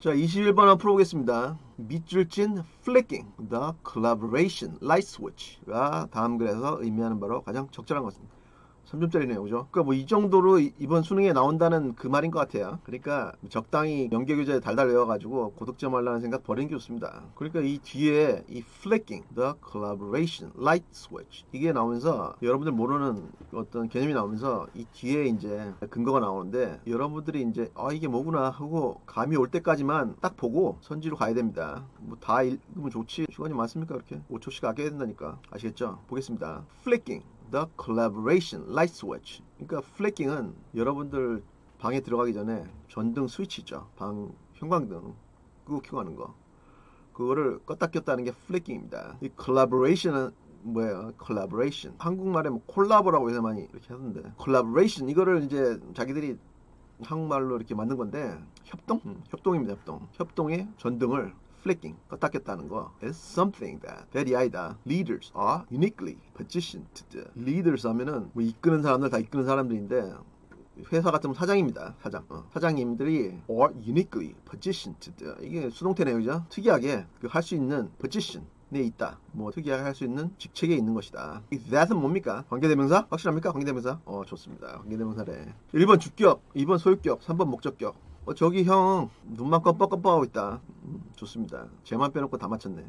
자, 21번 한번 풀어보겠습니다. 밑줄 찐 flicking the collaboration light switch가 다음 글에서 의미하는 바로 가장 적절한 것입니다. 3점짜리네요, 그죠? 그러니까 뭐 이 정도로 이번 수능에 나온다는 그 말인 것 같아요. 그러니까 적당히 연계교재에 달달 외워가지고 고득점 하려는 생각 버리는 게 좋습니다. 그러니까 이 뒤에 이 flicking the collaboration light switch 이게 나오면서 여러분들 모르는 어떤 개념이 나오면서 이 뒤에 이제 근거가 나오는데 여러분들이 이제 이게 뭐구나 하고 감이 올 때까지만 딱 보고 선지로 가야 됩니다. 뭐 다 읽으면 좋지 시간이 많습니까? 그렇게 5초씩 아껴야 된다니까. 아시겠죠? 보겠습니다. flicking the collaboration light switch. 그러니까 flicking은 여러분들 방에 들어가기 전에 전등 스위치 있죠. 방 형광등 끄고 켜고 하는 거. 그거를 껐다 켰다 하는 게 flicking입니다. 이 collaboration은 뭐예요? collaboration. 한국말에 뭐 콜라보라고 해서 많이 이렇게 하던데. collaboration 이거를 이제 자기들이 한국말로 이렇게 만든 건데 협동? 협동입니다. 협동. 협동의 전등을 flicking, 껐다 켰다 하는 거 is something that 이 아이다. Leaders are uniquely positioned to do. Leaders 하면은 뭐 이끄는 사람들 다 이끄는 사람들인데 회사 같으면 사장입니다. 사장. 사장님들이 are uniquely positioned to do. 이게 수동태네요. 그죠? 특이하게 할 수 있는 position 에 있다. 뭐 특이하게 할 수 있는 직책에 있는 것이다. 이 that은 뭡니까? 관계대명사? 확실합니까? 관계대명사? 좋습니다. 관계대명사래. 1번 주격, 2번 소유격, 3번 목적격. 저기 형 눈만 껌뻑껌뻑하고 있다. 좋습니다. 쟤만 빼놓고 다 맞췄네.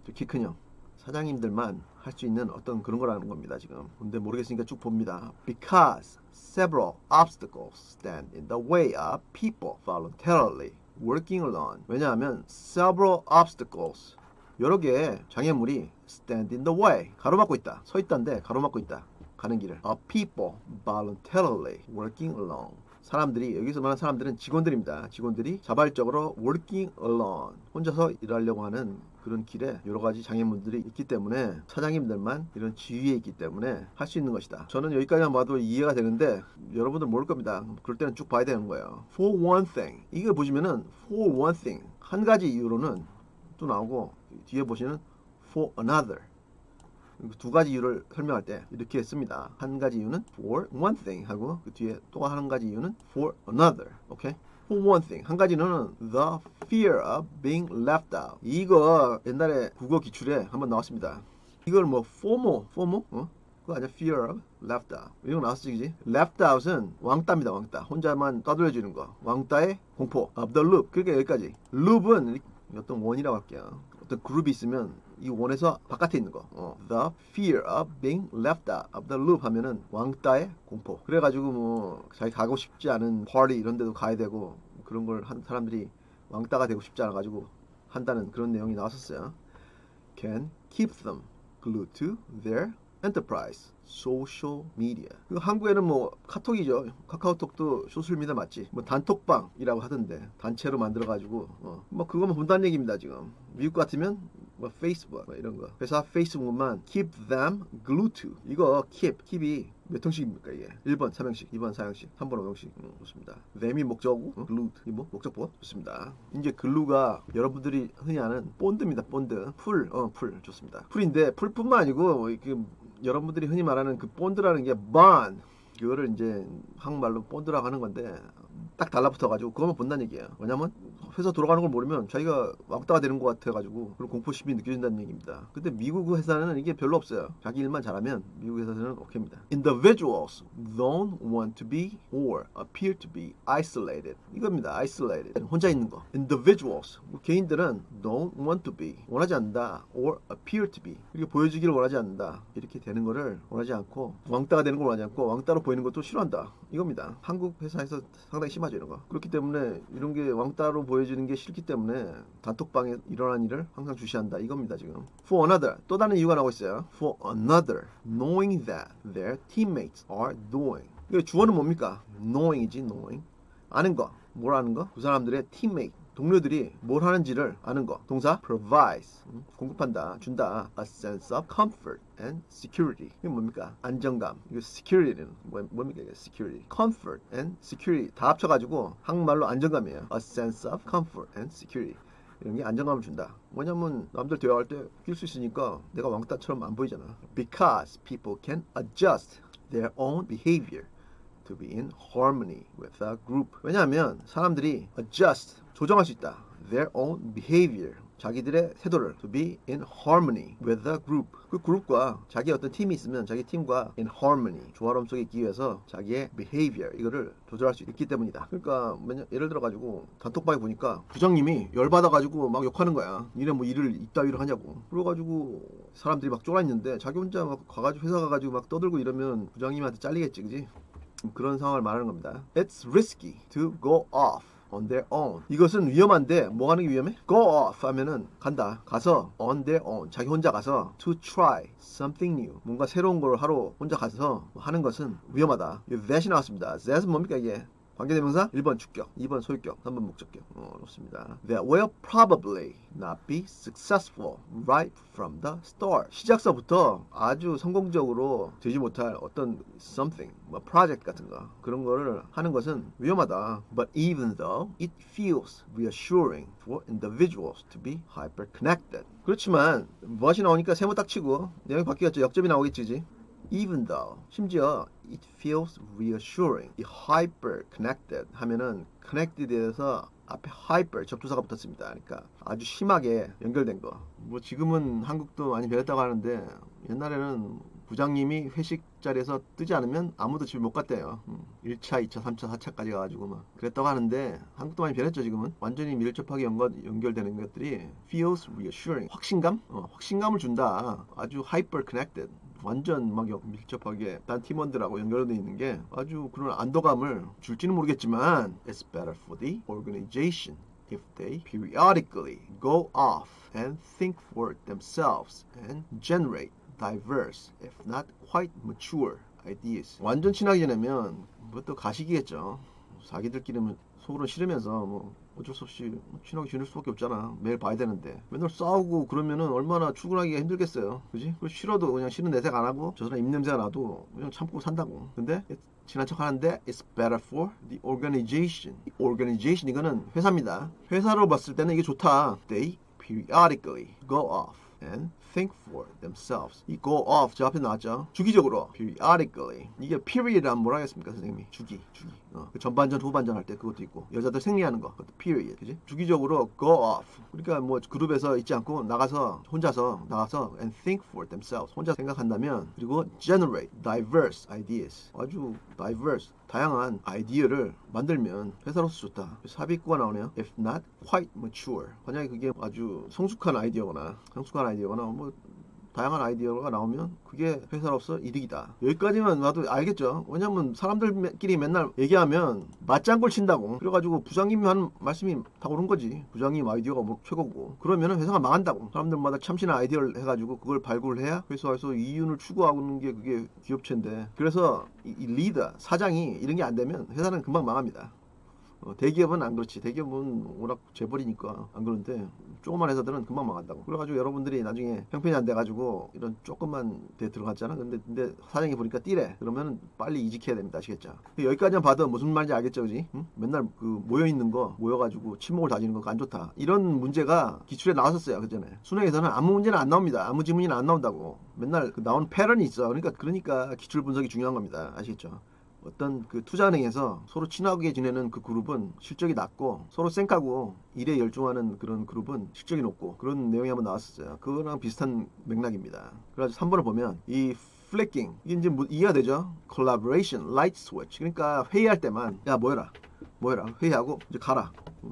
저 키 큰 형. 사장님들만 할 수 있는 어떤 그런 거라는 겁니다. 지금. 근데 모르겠으니까 쭉 봅니다. Because several obstacles stand in the way of people voluntarily working alone. 왜냐하면 several obstacles 여러 개의 장애물이 stand in the way 가로막고 있다. 서 있다인데 가로막고 있다. 가는 길을. of people voluntarily working alone. 사람들이 여기서 말하는 사람들은 직원들입니다. 직원들이 자발적으로 working alone 혼자서 일하려고 하는 그런 길에 여러 가지 장애물들이 있기 때문에 사장님들만 이런 지위에 있기 때문에 할 수 있는 것이다. 저는 여기까지만 봐도 이해가 되는데 여러분들 모를 겁니다. 그럴 때는 쭉 봐야 되는 거예요. For one thing 이거 보시면은 for one thing 한 가지 이유로는 또 나오고 뒤에 보시는 for another 두 가지 이유를 설명할 때 이렇게 씁니다. 한 가지 이유는 for one thing 하고 그 뒤에 또 한 가지 이유는 for another. 오케이? For one thing. 한 가지는 the fear of being left out. 이거 옛날에 국어 기출에 한번 나왔습니다. 이걸 뭐 FOMO? 그거 아니야? Fear of left out. 이거 나왔지, 그지? left out은 왕따입니다, 왕따. 혼자만 떠들어주는 거. 왕따의 공포. of the loop. 그러니까 여기까지. loop은 어떤 원이라고 할게요. 어떤 그룹이 있으면 이 원에서 바깥에 있는 거. The fear of being left out of the loop 하면은 왕따의 공포. 그래가지고 뭐 자기 가고 싶지 않은 party 이런 데도 가야 되고 그런 걸 한 사람들이 왕따가 되고 싶지 않아가지고 한다는 그런 내용이 나왔었어요. Can keep them glued to their enterprise social media. 그 한국에는 뭐 카톡이죠. 카카오톡도 소셜미디어 맞지? 뭐 단톡방이라고 하던데 단체로 만들어가지고 뭐 그거만 본다는 얘기입니다 지금. 미국 같으면 뭐 페이스북 뭐 이런 거. 회사 페이스북만 keep them glued to. 이거 keep이 몇 형식입니까 이게? 1번 3형식, 2번 4형식, 3번 5형식. 좋습니다. them이 목적어고 glued 이 뭐 목적보 좋습니다. 이제 글루가 여러분들이 흔히 아는 본드입니다. 본드. 풀 좋습니다. 풀인데 풀뿐만 아니고 여러분들이 흔히 말하는 그 본드라는 게 bond 그거를 이제 한국말로 본드라고 하는 건데 딱 달라붙어가지고 그것만 본다는 얘기예요. 왜냐면 회사 돌아가는 걸 모르면 자기가 왕따가 되는 것 같아가지고 그런 공포심이 느껴진다는 얘기입니다. 근데 미국 회사는 이게 별로 없어요. 자기 일만 잘하면 미국 회사는 오케이입니다. Individuals don't want to be or appear to be isolated. 이겁니다. isolated. 혼자 있는 거. Individuals. 개인들은 don't want to be. 원하지 않는다. or appear to be. 이렇게 보여주기를 원하지 않는다. 이렇게 되는 거를 원하지 않고 왕따가 되는 걸 원하지 않고 왕따로 보이는 것도 싫어한다. 이겁니다. 한국 회사에서 상당히 심하죠 이런 거. 그렇기 때문에 이런 게 왕따로 보여지는 게 싫기 때문에 단톡방에 일어난 일을 항상 주시한다 이겁니다 지금. For another 또 다른 이유가 나오고 있어요. For another knowing that their teammates are doing. 이거 주어는 뭡니까? knowing이지 knowing. 아는 거. 뭘 아는 거? 그 사람들의 teammate 동료들이 뭘 하는지를 아는 거. 동사 provides 공급한다, 준다. A sense of comfort and security. 이게 뭡니까? 안정감. 이거 security는 뭡니까? 이게 security. comfort and security 다 합쳐가지고 한국말로 안정감이에요. A sense of comfort and security. 이런 게 안정감을 준다. 뭐냐면 남들 대화할 때 낄 수 있으니까 내가 왕따처럼 안 보이잖아. Because people can adjust their own behavior to be in harmony with a group. 왜냐하면 사람들이 adjust 조정할 수 있다. their own behavior. 자기들의 태도를 to be in harmony with the group. 그 그룹과 자기 어떤 팀이 있으면 자기 팀과 in harmony 조화로움 속에 있기 위해서 자기의 behavior 이거를 조절할 수 있기 때문이다. 그러니까 예를 들어 가지고 단톡방에 보니까 부장님이 열받아 가지고 막 욕하는 거야. 니네 뭐 일을 이따위로 하냐고. 그래 가지고 사람들이 막 쫄아 있는데 자기 혼자 막 가가지고 회사 가가지고 막 떠들고 이러면 부장님한테 잘리겠지, 그지? 그런 상황을 말하는 겁니다. It's risky to go off on their own. 이것은 위험한데 뭐 하는 게 위험해? Go off 하면은 간다. 가서 on their own. 자기 혼자 가서 to try something new. 뭔가 새로운 걸 하러 혼자 가서 하는 것은 위험하다. that이 나왔습니다. that은 뭡니까 이게? 관계대명사 1번 주격, 2번 소유격, 3번 목적격. 그렇습니다. That will probably not be successful right from the start. 시작서부터 아주 성공적으로 되지 못할 어떤 something, 뭐 project 같은 거 그런 거를 하는 것은 위험하다. But even though it feels reassuring for individuals to be hyper-connected. 그렇지만 무엇이 나오니까 세모 딱 치고 내용이 바뀌었죠. 역접이 나오겠지. Even though, 심지어 it feels reassuring. 이 hyper connected 하면은 connected에서 앞에 hyper 접두사가 붙었습니다. 그러니까 아주 심하게 연결된 거. 뭐 지금은 한국도 많이 변했다고 하는데 옛날에는 부장님이 회식 자리에서 뜨지 않으면 아무도 집에 못 갔대요. 1차, 2차, 3차, 4차까지 가가지고 막 그랬다고 하는데 한국도 많이 변했죠 지금은. 완전히 밀접하게 연결되는 것들이 feels reassuring. 확신감? 확신감을 준다. 아주 hyper connected. 완전 막 밀접하게 딴 팀원들하고 연결되어 있는 게 아주 그런 안도감을 줄지는 모르겠지만 it's better for the organization if they periodically go off and think for themselves and generate diverse, if not quite mature ideas. 완전 친하게 지내면 그것도 가식이겠죠. 자기들끼리는 속으로 싫으면서 뭐 어쩔 수 없이 친하게 지낼 수밖에 없잖아. 매일 봐야 되는데 맨날 싸우고 그러면은 얼마나 출근하기가 힘들겠어요. 그지? 싫어도 그냥 싫은 내색 안 하고 저 사람 입냄새가 나도 그냥 참고 산다고. 근데 지난 척 하는데 it's better for the organization. organization 이거는 회사입니다. 회사로 봤을 때는 이게 좋다. They periodically go off and think for themselves. 이 go off 저 앞에 나왔죠. 주기적으로 periodically. 이게 period이란 뭐라 하겠습니까 선생님이? 주기. 그 전반전 후반전 할 때 그것도 있고 여자들 생리하는 거 그것도 period. 그지? 주기적으로 go off. 그러니까 뭐 그룹에서 있지 않고 나가서 혼자서 나가서 and think for themselves. 혼자 생각한다면 그리고 generate diverse ideas. 아주 diverse 다양한 아이디어를 만들면 회사로서 좋다. 삽입구가 나오네요. If not quite mature. 만약에 그게 아주 성숙한 아이디어거나 뭐 다양한 아이디어가 나오면 그게 회사로서 이득이다. 여기까지만 와도 알겠죠. 왜냐면 사람들끼리 맨날 얘기하면 맞장구를 친다고. 그래가지고 부장님이 하는 말씀이 다 옳은 거지. 부장님 아이디어가 뭐 최고고. 그러면 회사가 망한다고. 사람들마다 참신한 아이디어를 해가지고 그걸 발굴을 해야 회사에서 이윤을 추구하는 게 그게 기업체인데. 그래서 이 리더, 사장이 이런 게 안 되면 회사는 금방 망합니다. 대기업은 안 그렇지. 대기업은 워낙 재벌이니까 안 그런데 조그만 회사들은 금방 망한다고. 그래가지고 여러분들이 나중에 형편이 안 돼가지고 이런 조그만 데 들어갔잖아. 근데 사장이 보니까 띠래. 그러면 빨리 이직해야 됩니다. 아시겠죠? 여기까지만 봐도 무슨 말인지 알겠죠, 그지? 응? 맨날 그 모여있는 거 모여가지고 침묵을 다지는 거 안 좋다. 이런 문제가 기출에 나왔었어요. 그전에 수능에서는 아무 문제는 안 나옵니다. 아무 지문이는 안 나온다고. 맨날 그 나온 패턴이 있어. 그러니까 기출 분석이 중요한 겁니다. 아시겠죠? 어떤 그 투자은행에서 서로 친하게 지내는 그 그룹은 실적이 낮고 서로 쌩까고 일에 열중하는 그런 그룹은 실적이 높고 그런 내용이 한번 나왔었어요. 그거랑 비슷한 맥락입니다. 그래서 3번을 보면 이 flicking 이게 이제 이해가 되죠? collaboration, light switch. 그러니까 회의할 때만 야 모여라 회의하고 이제 가라.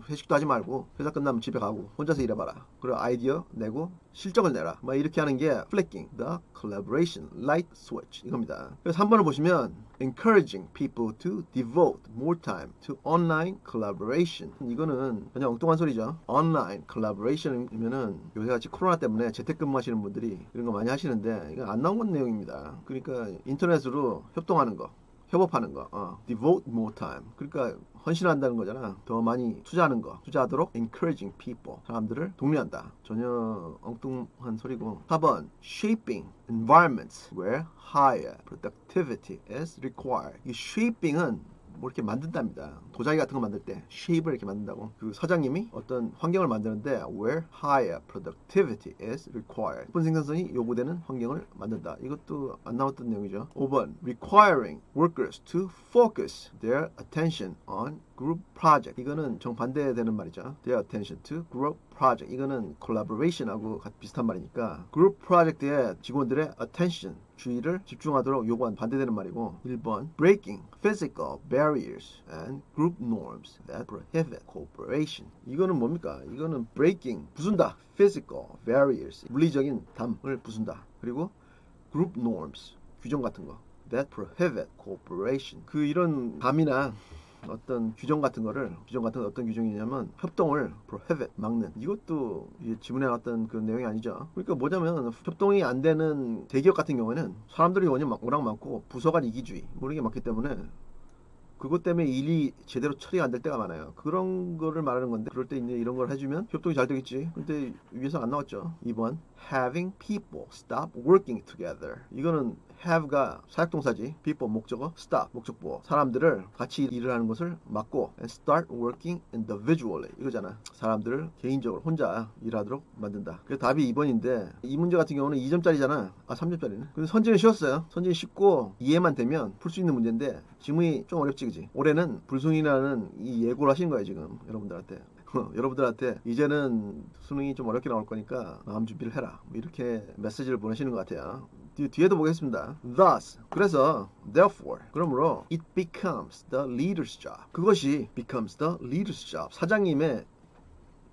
회식도 하지 말고 회사 끝나면 집에 가고 혼자서 일해봐라. 그리고 아이디어 내고 실적을 내라. 막 이렇게 하는 게 flicking, the collaboration, light switch 이겁니다. 그래서 3번을 보시면 encouraging people to devote more time to online collaboration. 이거는 그냥 엉뚱한 소리죠. online collaboration이면은 요새같이 코로나 때문에 재택근무하시는 분들이 이런 거 많이 하시는데 이건 안 나온 건 내용입니다. 그러니까 인터넷으로 협동하는 거. 협업하는 거, devote more time. 그러니까 헌신한다는 거잖아. 더 많이 투자하도록 encouraging people. 사람들을 독려한다. 전혀 엉뚱한 소리고. 4번, shaping environments where higher productivity is required. 이 shaping은 뭐 이렇게 만든답니다. 도자기 같은 거 만들 때 shape을 이렇게 만든다고. 그 사장님이 어떤 환경을 만드는데 where higher productivity is required. 높은 생산성이 요구되는 환경을 만든다. 이것도 안 나왔던 내용이죠. 5번 requiring workers to focus their attention on group project. 이거는 정반대되는 말이죠. Their attention to group project. 이거는 collaboration하고 비슷한 말이니까 group project에 직원들의 attention, 주의를 집중하도록 요구한 반대되는 말이고 1번 breaking physical barriers and group norms that prohibit cooperation. 이거는 뭡니까? 이거는 breaking, 부순다. physical barriers, 물리적인 담을 부순다. 그리고 group norms, 규정 같은 거 that prohibit cooperation. 그 이런 담이나 어떤 규정 같은 거를 어떤 규정이냐면 협동을 prohibit, 막는. 이것도 지문에 나왔던 그 내용이 아니죠. 그러니까 뭐냐면 협동이 안 되는 대기업 같은 경우에는 사람들이 워낙 많고 부서 간 이기주의 이런 게 많기 때문에 그것 때문에 일이 제대로 처리가 안 될 때가 많아요. 그런 거를 말하는 건데 그럴 때 이제 이런 걸 해주면 협동이 잘 되겠지. 근데 위에서 안 나왔죠. 2번 having people stop working together. 이거는 have가 사역동사지. people 목적어, stop 목적보어. 사람들을 같이 일을 하는 것을 막고 and start working individually. 이거잖아. 사람들을 개인적으로 혼자 일하도록 만든다. 그래서 답이 2번인데 이 문제 같은 경우는 2점짜리잖아. 3점짜리네. 근데 선지는 쉬웠어요. 선지는 쉽고 이해만 되면 풀 수 있는 문제인데 지문이 좀 어렵지, 그지? 올해는 불순이라는 이 예고를 하신 거예요, 지금 여러분들한테. 여러분들한테 이제는 수능이 좀 어렵게 나올 거니까 마음 준비를 해라. 뭐 이렇게 메시지를 보내시는 것 같아요. 뒤에도 보겠습니다. Thus, 그래서, therefore, 그러므로 it becomes the leader's job. 그것이 becomes the leader's job. 사장님의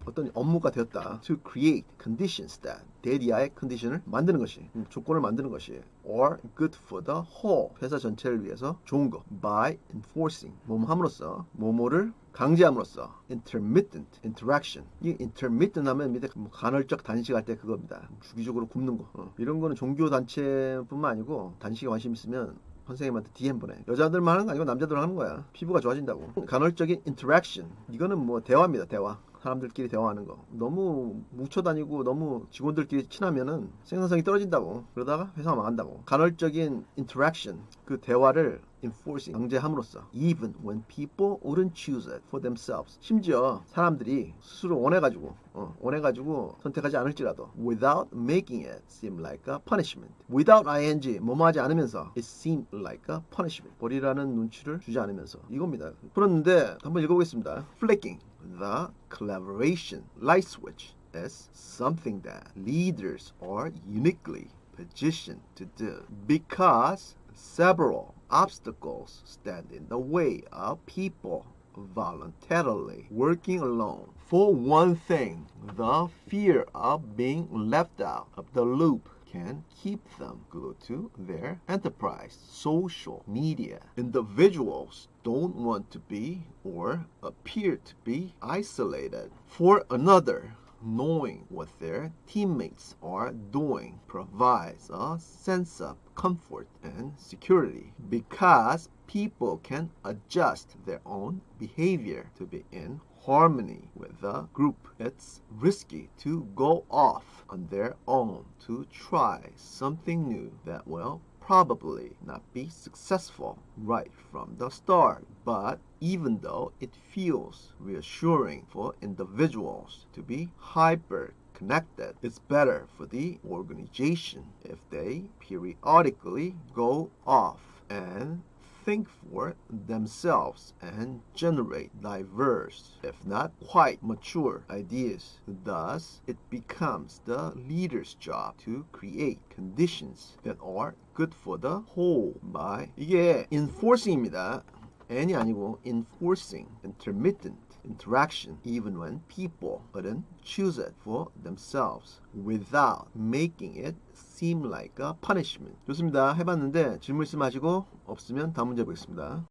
어떤 업무가 되었다. To create conditions that 대리아의 컨디션을 만드는 것이, 조건을 만드는 것이 or good for the whole, 회사 전체를 위해서 좋은 거. By enforcing, 뭐뭐함으로써, 뭐뭐를 강제함으로써 intermittent interaction. 이 intermittent 하면 밑에 간헐적 단식할 때 그겁니다. 주기적으로 굶는 거. 이런 거는 종교 단체뿐만 아니고 단식에 관심 있으면 선생님한테 DM 보내. 여자들만 하는 거 아니고 남자들 하는 거야. 피부가 좋아진다고. 간헐적인 interaction. 이거는 뭐 대화입니다. 대화. 사람들끼리 대화하는 거. 너무 뭉쳐 다니고 너무 직원들끼리 친하면은 생산성이 떨어진다고. 그러다가 회사가 망한다고. 간헐적인 interaction. 그 대화를 enforcing, 강제함으로써 even when people wouldn't choose it for themselves. 심지어 사람들이 스스로 원해가지고 선택하지 않을지라도 without making it seem like a punishment. without ing, 뭐뭐 하지 않으면서 it seemed like a punishment. 벌이라는 눈치를 주지 않으면서 이겁니다. 풀었는데 한번 읽어보겠습니다. flicking the collaboration light switch is something that leaders are uniquely positioned to do because several obstacles stand in the way of people voluntarily working alone. For one thing, the fear of being left out of the loop can keep them glued to their enterprise. Social media. Individuals don't want to be or appear to be isolated. For another, knowing what their teammates are doing provides a sense of comfort and security because people can adjust their own behavior to be in harmony with the group. It's risky to go off on their own to try something new that will probably not be successful right from the start. But even though it feels reassuring for individuals to be hyper connected, it's better for the organization if they periodically go off and think for themselves and generate diverse, if not quite mature, ideas. Thus, it becomes the leader's job to create conditions that are good for the whole by 이게 enforcing입니다. N이 아니고 enforcing, intermittent interaction even when people wouldn't choose it for themselves without making it seem like a punishment. 좋습니다. 해봤는데 질문 있으면 하시고 없으면 다음 문제 보겠습니다.